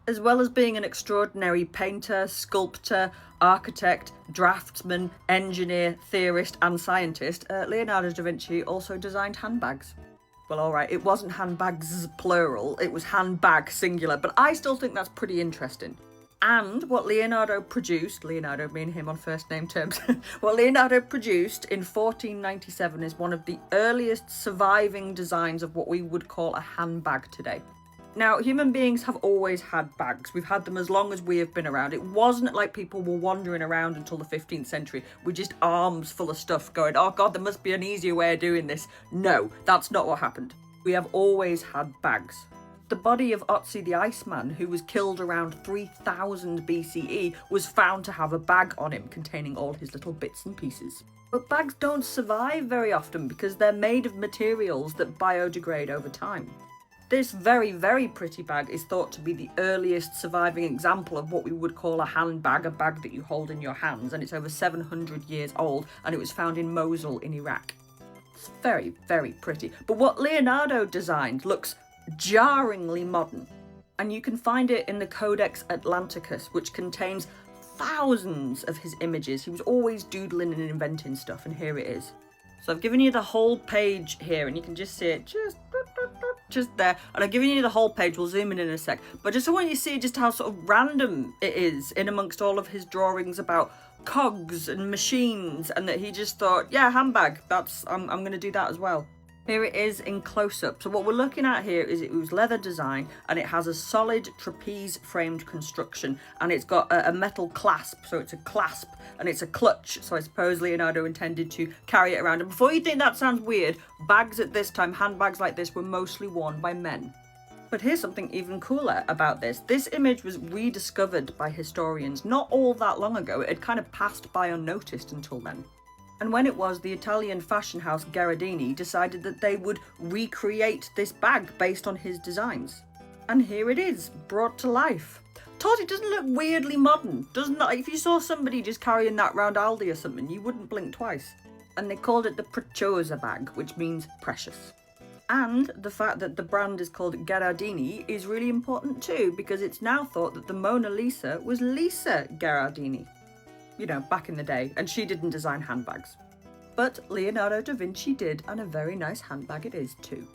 As well as being an extraordinary painter, sculptor, architect, draftsman, engineer, theorist, and scientist, Leonardo da Vinci also designed handbags. Well, alright, it wasn't handbags plural, it was handbag singular, but I still think that's pretty interesting. And what Leonardo produced, Leonardo being him on first name terms, what Leonardo produced in 1497 is one of the earliest surviving designs of what we would call a handbag today. Now, human beings have always had bags. We've had them as long as we have been around. It wasn't like people were wandering around until the 15th century with just arms full of stuff going, oh God, there must be an easier way of doing this. No, that's not what happened. We have always had bags. The body of Otzi the Iceman, who was killed around 3000 BCE, was found to have a bag on him containing all his little bits and pieces. But bags don't survive very often because they're made of materials that biodegrade over time. This very, very pretty bag is thought to be the earliest surviving example of what we would call a handbag, a bag that you hold in your hands, and it's over 700 years old, and it was found in Mosul in Iraq. It's very, very pretty. But what Leonardo designed looks jarringly modern, and you can find it in the Codex Atlanticus, which contains thousands of his images. He was always doodling and inventing stuff, and here it is. So I've given you the whole page here, and you can just see it just there. And I've given you the whole page. We'll zoom in a sec. But just I want you to see just how sort of random it is in amongst all of his drawings about cogs and machines, and that he just thought, yeah, handbag, I'm going to do that as well. Here it is in close-up. So what we're looking at here is it was leather design, and it has a solid trapeze framed construction, and it's got a metal clasp, so it's a clasp, and it's a clutch, so I suppose Leonardo intended to carry it around. And before you think that sounds weird, bags at this time, handbags like this, were mostly worn by men. But here's something even cooler about this. This image was rediscovered by historians not all that long ago. It had kind of passed by unnoticed until then. And when it was, the Italian fashion house Gherardini decided that they would recreate this bag based on his designs. And here it is, brought to life. Todd, it doesn't look weirdly modern, doesn't it? If you saw somebody just carrying that round Aldi or something, you wouldn't blink twice. And they called it the Preziosa bag, which means precious. And the fact that the brand is called Gherardini is really important too, because it's now thought that the Mona Lisa was Lisa Gherardini. You know, back in the day, and she didn't design handbags. But Leonardo da Vinci did, and a very nice handbag it is too.